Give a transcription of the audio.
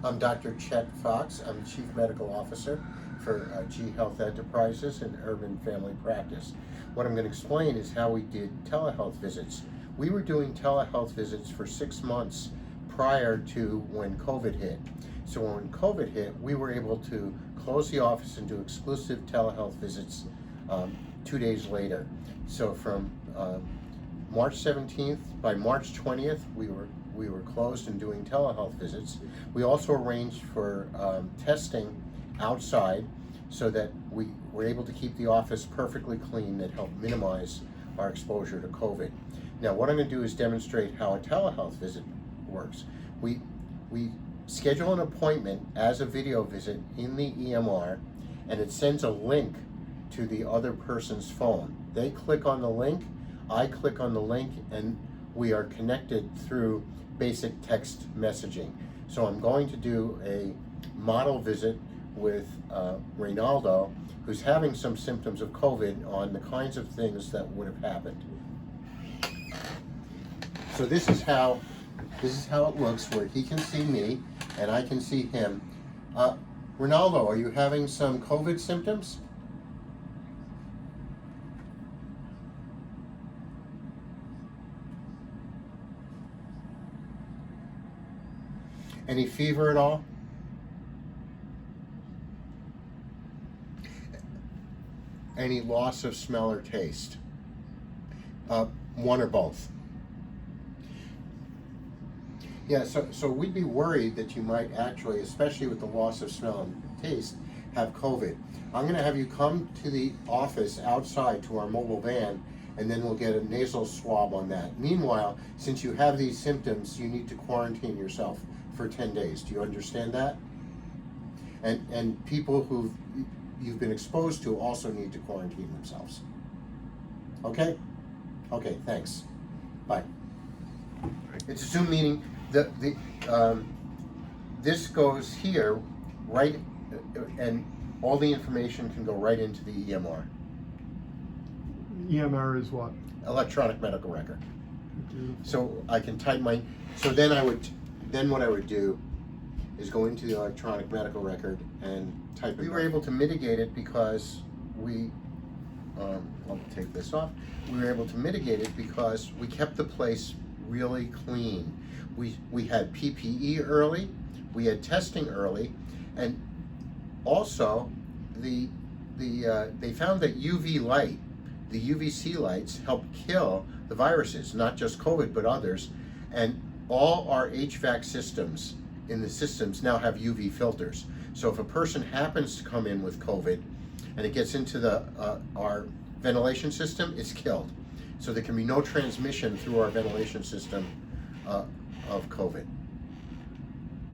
I'm Dr. Chet Fox. I'm Chief Medical Officer for G Health Enterprises and Urban Family Practice. What I'm going to explain is how we did telehealth visits. We were doing telehealth visits for 6 months prior to when COVID hit. So when COVID hit, we were able to close the office and do exclusive telehealth visits 2 days later. So from March 17th, by March 20th, we were closed and doing telehealth visits. We also arranged for testing outside so that we were able to keep the office perfectly clean. That helped minimize our exposure to COVID. Now what I'm going to do is demonstrate how a telehealth visit works. We schedule an appointment as a video visit in the EMR, and it sends a link to the other person's phone. They click on the link, I click on the link, and we are connected through basic text messaging. So I'm going to do a model visit with Reynaldo, who's having some symptoms of COVID, on the kinds of things that would have happened. So this is how it looks, where he can see me and I can see him. Reynaldo, are you having some COVID symptoms? Any fever at all? Any loss of smell or taste? One or both? Yeah, so we'd be worried that you might actually, especially with the loss of smell and taste, have COVID. I'm going to have you come to the office outside to our mobile van, and then we'll get a nasal swab on that. Meanwhile, since you have these symptoms, you need to quarantine yourself for 10 days. Do you understand that? And people who you've been exposed to also need to quarantine themselves. Okay? Okay, thanks. Bye. It's a Zoom meeting. This goes here, right, and all the information can go right into the EMR. EMR is what? Electronic medical record. So I can type my, so then what I would do is go into the electronic medical record and type it. We were able to mitigate it because I'll take this off. We were able to mitigate it because we kept the place really clean. We had PPE early, we had testing early, and also they found that UV light, the UVC lights, help kill the viruses, not just COVID but others, and all our HVAC systems in the systems now have UV filters. So if a person happens to come in with COVID and it gets into our ventilation system, it's killed. So there can be no transmission through our ventilation system of COVID.